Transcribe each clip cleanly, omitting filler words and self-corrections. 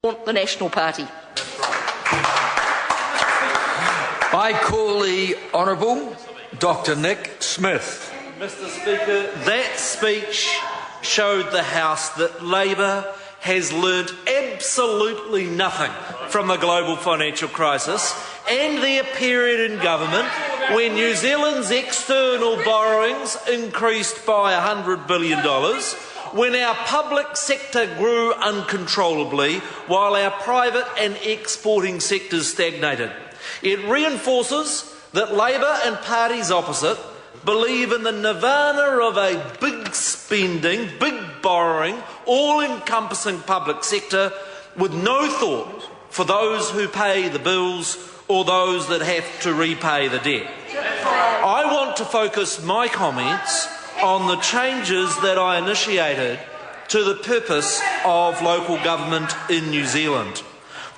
the National Party. I call the Honourable Dr Nick Smith. Mr Speaker, that speech showed the House that Labor has learnt absolutely nothing from the global financial crisis and their period in government when New Zealand's external borrowings increased by $100 billion, when our public sector grew uncontrollably while our private and exporting sectors stagnated. It reinforces that Labor and parties opposite believe in the nirvana of a big spending, big borrowing, all-encompassing public sector with no thought for those who pay the bills or those that have to repay the debt. I want to focus my comments on the changes that I initiated to the purpose of local government in New Zealand.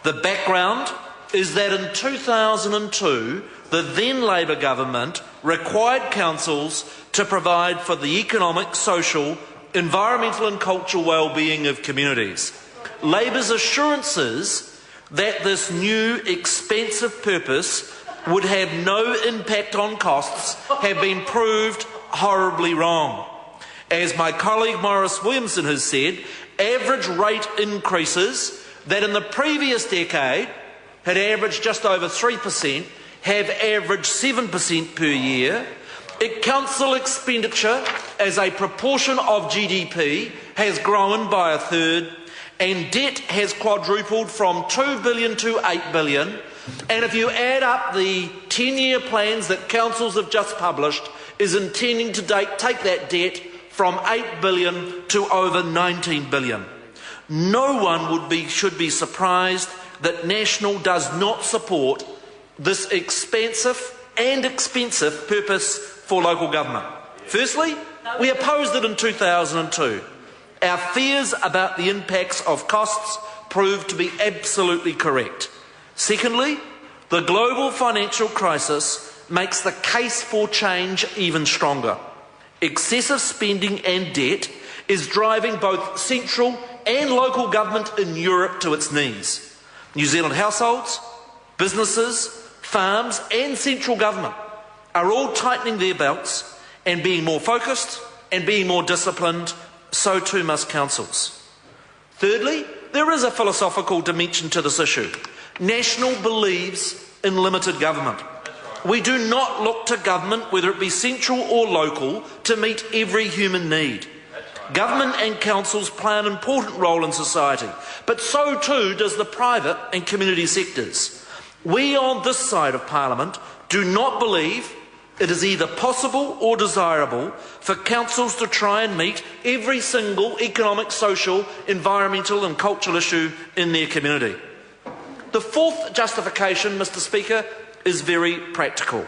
The background is that in 2002, the then Labor government required councils to provide for the economic, social, environmental and cultural well-being of communities. Labor's assurances that this new expensive purpose would have no impact on costs have been proved horribly wrong. As my colleague Maurice Williamson has said, average rate increases that in the previous decade had averaged just over 3% have averaged 7% per year. Council expenditure as a proportion of GDP has grown by a third, and debt has quadrupled from $2 billion to $8 billion. And if you add up the 10-year plans that councils have just published, is intending to take that debt from $8 billion to over $19 billion. No one should be surprised that National does not support this expansive and expensive purpose for local government. Firstly, we opposed it in 2002. Our fears about the impacts of costs proved to be absolutely correct. Secondly, the global financial crisis makes the case for change even stronger. Excessive spending and debt is driving both central and local government in Europe to its knees. New Zealand households, businesses, farms and central government are all tightening their belts and being more focused and being more disciplined. So too must councils. Thirdly, there is a philosophical dimension to this issue. National believes in limited government. We do not look to government, whether it be central or local, to meet every human need. Government and councils play an important role in society, but so too does the private and community sectors. We on this side of Parliament do not believe it is either possible or desirable for councils to try and meet every single economic, social, environmental and cultural issue in their community. The fourth justification, Mr Speaker, is very practical.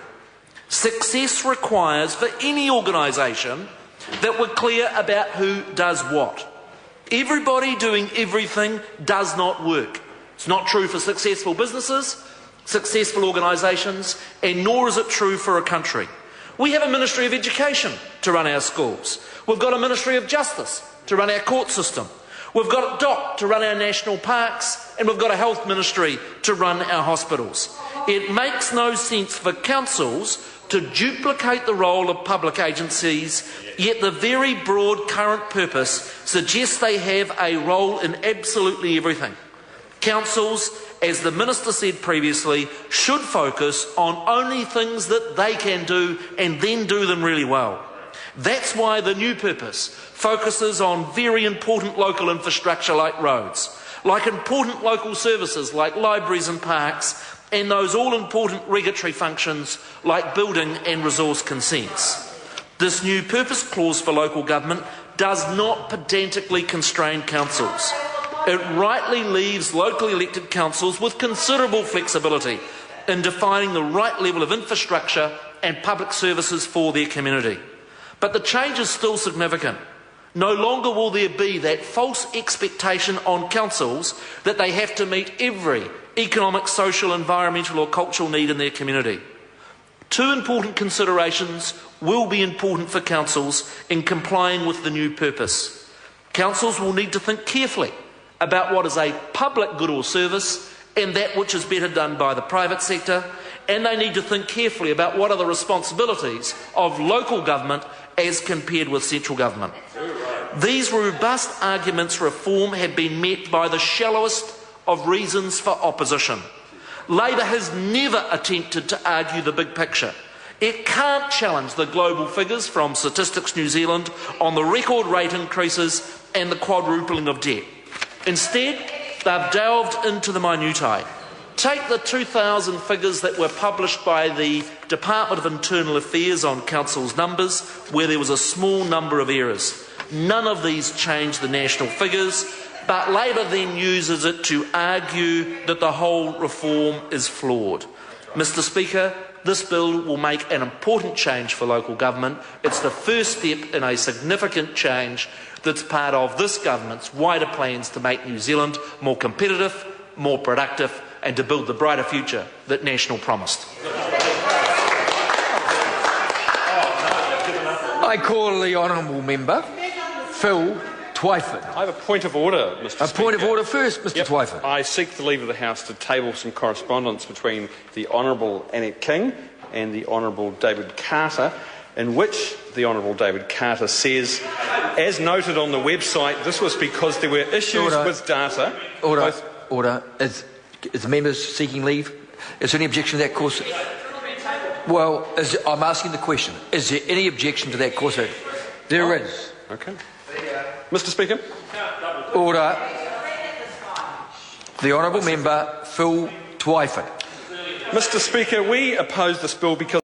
Success requires for any organisation that we're clear about who does what. Everybody doing everything does not work. It's not true for successful businesses, successful organisations, and nor is it true for a country. We have a Ministry of Education to run our schools. We've got a Ministry of Justice to run our court system. We've got a DOC to run our national parks, and we've got a Health Ministry to run our hospitals. It makes no sense for councils to duplicate the role of public agencies, yet the very broad current purpose suggests they have a role in absolutely everything. Councils, as the Minister said previously, should focus on only things that they can do and then do them really well. That's why the new purpose focuses on very important local infrastructure like roads, like important local services like libraries and parks, and those all-important regulatory functions like building and resource consents. This new purpose clause for local government does not pedantically constrain councils. It rightly leaves locally elected councils with considerable flexibility in defining the right level of infrastructure and public services for their community. But the change is still significant. No longer will there be that false expectation on councils that they have to meet every economic, social, environmental or cultural need in their community. Two important considerations will be important for councils in complying with the new purpose. Councils will need to think carefully about what is a public good or service and that which is better done by the private sector, and they need to think carefully about what are the responsibilities of local government as compared with central government. These robust arguments for reform have been met by the shallowest of reasons for opposition. Labor has never attempted to argue the big picture. It can't challenge the global figures from Statistics New Zealand on the record rate increases and the quadrupling of debt. Instead, they've delved into the minutiae. Take the 2000 figures that were published by the Department of Internal Affairs on Council's numbers, where there was a small number of errors. None of these change the national figures, but Labor then uses it to argue that the whole reform is flawed. Mr. Speaker, this bill will make an important change for local government. It's the first step in a significant change that's part of this government's wider plans to make New Zealand more competitive, more productive, and to build the brighter future that National promised. I call the honourable member Phil Twyford. I have a point of order, Mr. Speaker. A point of order first, Mr. Twyford. I seek the leave of the House to table some correspondence between the Honourable Annette King and the Honourable David Carter, in which the Honourable David Carter says, as noted on the website, this was because there were issues with data. Order. Is the members seeking leave? Is there any objection to that course? Well, I'm asking the question. Is there any objection to that course? There is. Okay. Mr. Speaker. Order. The honourable member Phil Twyford. Mr. Speaker, we oppose this bill because